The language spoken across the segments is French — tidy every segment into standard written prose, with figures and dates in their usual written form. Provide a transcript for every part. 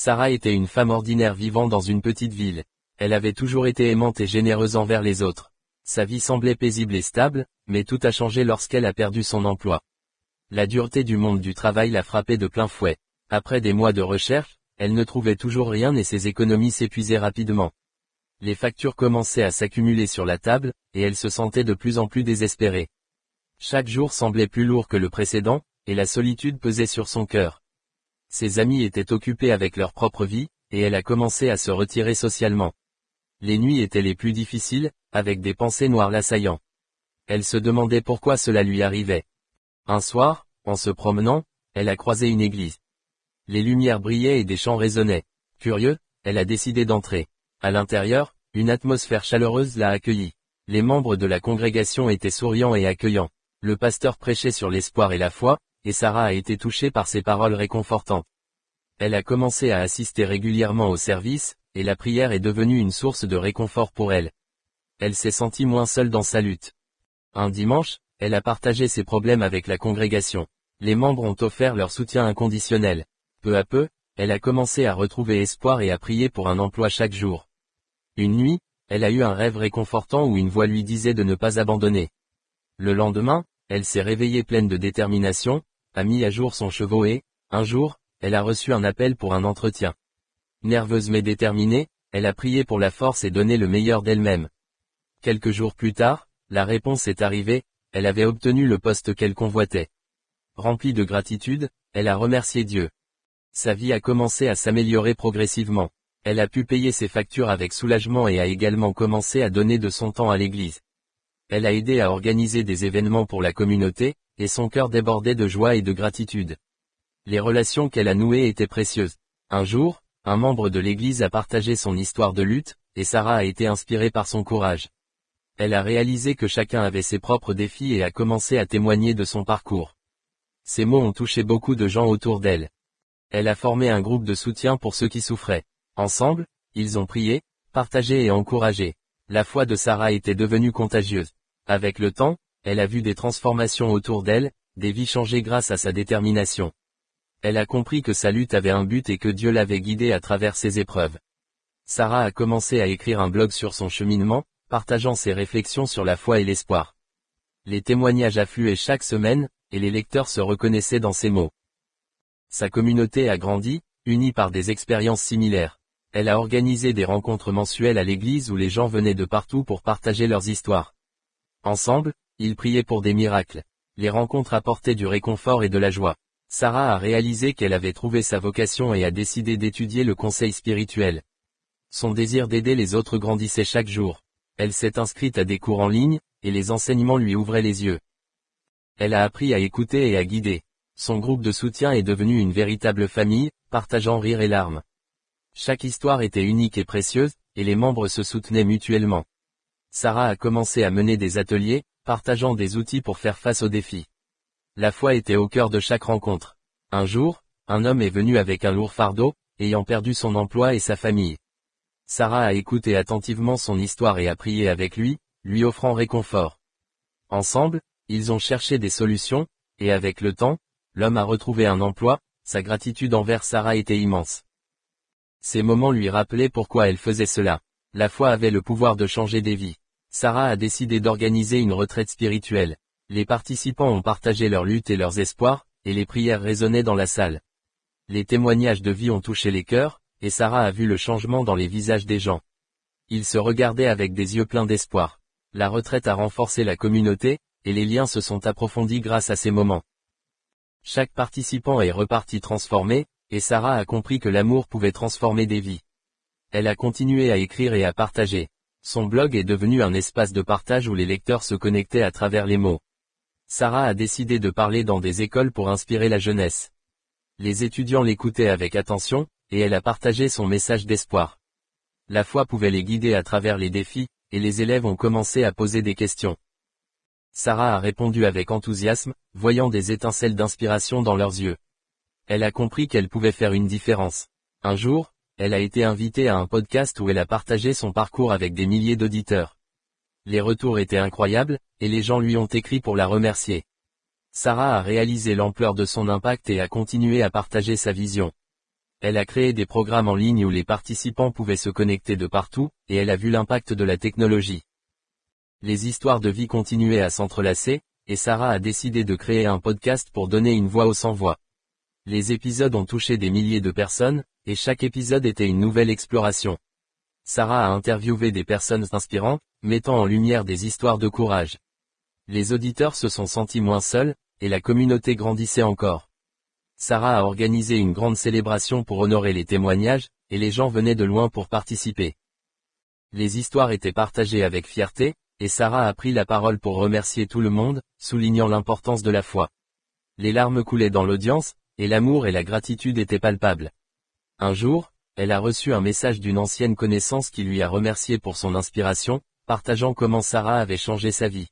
Sarah était une femme ordinaire vivant dans une petite ville. Elle avait toujours été aimante et généreuse envers les autres. Sa vie semblait paisible et stable, mais tout a changé lorsqu'elle a perdu son emploi. La dureté du monde du travail l'a frappée de plein fouet. Après des mois de recherche, elle ne trouvait toujours rien et ses économies s'épuisaient rapidement. Les factures commençaient à s'accumuler sur la table, et elle se sentait de plus en plus désespérée. Chaque jour semblait plus lourd que le précédent, et la solitude pesait sur son cœur. Ses amis étaient occupés avec leur propre vie, et elle a commencé à se retirer socialement. Les nuits étaient les plus difficiles, avec des pensées noires l'assaillant. Elle se demandait pourquoi cela lui arrivait. Un soir, en se promenant, elle a croisé une église. Les lumières brillaient et des chants résonnaient. Curieux, elle a décidé d'entrer. À l'intérieur, une atmosphère chaleureuse l'a accueillie. Les membres de la congrégation étaient souriants et accueillants. Le pasteur prêchait sur l'espoir et la foi, et Sarah a été touchée par ses paroles réconfortantes. Elle a commencé à assister régulièrement au service, et la prière est devenue une source de réconfort pour elle. Elle s'est sentie moins seule dans sa lutte. Un dimanche, elle a partagé ses problèmes avec la congrégation. Les membres ont offert leur soutien inconditionnel. Peu à peu, elle a commencé à retrouver espoir et à prier pour un emploi chaque jour. Une nuit, elle a eu un rêve réconfortant où une voix lui disait de ne pas abandonner. Le lendemain, elle s'est réveillée pleine de détermination, a mis à jour son cheval et, un jour, elle a reçu un appel pour un entretien. Nerveuse mais déterminée, elle a prié pour la force et donné le meilleur d'elle-même. Quelques jours plus tard, la réponse est arrivée, elle avait obtenu le poste qu'elle convoitait. Remplie de gratitude, elle a remercié Dieu. Sa vie a commencé à s'améliorer progressivement. Elle a pu payer ses factures avec soulagement et a également commencé à donner de son temps à l'église. Elle a aidé à organiser des événements pour la communauté, et son cœur débordait de joie et de gratitude. Les relations qu'elle a nouées étaient précieuses. Un jour, un membre de l'église a partagé son histoire de lutte, et Sarah a été inspirée par son courage. Elle a réalisé que chacun avait ses propres défis et a commencé à témoigner de son parcours. Ces mots ont touché beaucoup de gens autour d'elle. Elle a formé un groupe de soutien pour ceux qui souffraient. Ensemble, ils ont prié, partagé et encouragé. La foi de Sarah était devenue contagieuse. Avec le temps, elle a vu des transformations autour d'elle, des vies changées grâce à sa détermination. Elle a compris que sa lutte avait un but et que Dieu l'avait guidée à travers ses épreuves. Sarah a commencé à écrire un blog sur son cheminement, partageant ses réflexions sur la foi et l'espoir. Les témoignages affluaient chaque semaine, et les lecteurs se reconnaissaient dans ses mots. Sa communauté a grandi, unie par des expériences similaires. Elle a organisé des rencontres mensuelles à l'église où les gens venaient de partout pour partager leurs histoires. Ensemble, ils priaient pour des miracles. Les rencontres apportaient du réconfort et de la joie. Sarah a réalisé qu'elle avait trouvé sa vocation et a décidé d'étudier le conseil spirituel. Son désir d'aider les autres grandissait chaque jour. Elle s'est inscrite à des cours en ligne, et les enseignements lui ouvraient les yeux. Elle a appris à écouter et à guider. Son groupe de soutien est devenu une véritable famille, partageant rires et larmes. Chaque histoire était unique et précieuse, et les membres se soutenaient mutuellement. Sarah a commencé à mener des ateliers, partageant des outils pour faire face aux défis. La foi était au cœur de chaque rencontre. Un jour, un homme est venu avec un lourd fardeau, ayant perdu son emploi et sa famille. Sarah a écouté attentivement son histoire et a prié avec lui, lui offrant réconfort. Ensemble, ils ont cherché des solutions, et avec le temps, l'homme a retrouvé un emploi, sa gratitude envers Sarah était immense. Ces moments lui rappelaient pourquoi elle faisait cela. La foi avait le pouvoir de changer des vies. Sarah a décidé d'organiser une retraite spirituelle. Les participants ont partagé leurs luttes et leurs espoirs, et les prières résonnaient dans la salle. Les témoignages de vie ont touché les cœurs, et Sarah a vu le changement dans les visages des gens. Ils se regardaient avec des yeux pleins d'espoir. La retraite a renforcé la communauté, et les liens se sont approfondis grâce à ces moments. Chaque participant est reparti transformé, et Sarah a compris que l'amour pouvait transformer des vies. Elle a continué à écrire et à partager. Son blog est devenu un espace de partage où les lecteurs se connectaient à travers les mots. Sarah a décidé de parler dans des écoles pour inspirer la jeunesse. Les étudiants l'écoutaient avec attention, et elle a partagé son message d'espoir. La foi pouvait les guider à travers les défis, et les élèves ont commencé à poser des questions. Sarah a répondu avec enthousiasme, voyant des étincelles d'inspiration dans leurs yeux. Elle a compris qu'elle pouvait faire une différence. Un jour, elle a été invitée à un podcast où elle a partagé son parcours avec des milliers d'auditeurs. Les retours étaient incroyables, et les gens lui ont écrit pour la remercier. Sarah a réalisé l'ampleur de son impact et a continué à partager sa vision. Elle a créé des programmes en ligne où les participants pouvaient se connecter de partout, et elle a vu l'impact de la technologie. Les histoires de vie continuaient à s'entrelacer, et Sarah a décidé de créer un podcast pour donner une voix aux sans-voix. Les épisodes ont touché des milliers de personnes, et chaque épisode était une nouvelle exploration. Sarah a interviewé des personnes inspirantes, mettant en lumière des histoires de courage. Les auditeurs se sont sentis moins seuls, et la communauté grandissait encore. Sarah a organisé une grande célébration pour honorer les témoignages, et les gens venaient de loin pour participer. Les histoires étaient partagées avec fierté, et Sarah a pris la parole pour remercier tout le monde, soulignant l'importance de la foi. Les larmes coulaient dans l'audience, et l'amour et la gratitude étaient palpables. Un jour, elle a reçu un message d'une ancienne connaissance qui lui a remercié pour son inspiration, partageant comment Sarah avait changé sa vie.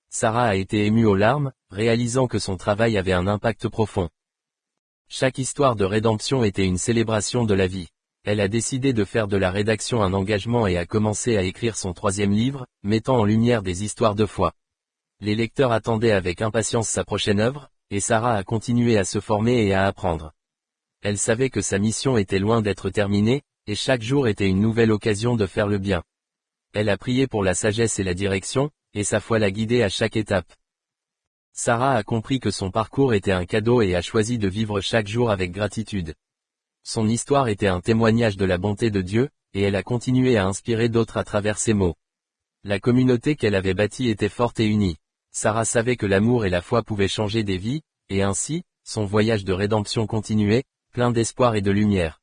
Sarah a été émue aux larmes, réalisant que son travail avait un impact profond. Chaque histoire de rédemption était une célébration de la vie. Elle a décidé de faire de la rédaction un engagement et a commencé à écrire son 3e livre, mettant en lumière des histoires de foi. Les lecteurs attendaient avec impatience sa prochaine œuvre, et Sarah a continué à se former et à apprendre. Elle savait que sa mission était loin d'être terminée, et chaque jour était une nouvelle occasion de faire le bien. Elle a prié pour la sagesse et la direction, et sa foi l'a guidée à chaque étape. Sarah a compris que son parcours était un cadeau et a choisi de vivre chaque jour avec gratitude. Son histoire était un témoignage de la bonté de Dieu, et elle a continué à inspirer d'autres à travers ses mots. La communauté qu'elle avait bâtie était forte et unie. Sarah savait que l'amour et la foi pouvaient changer des vies, et ainsi, son voyage de rédemption continuait, plein d'espoir et de lumière.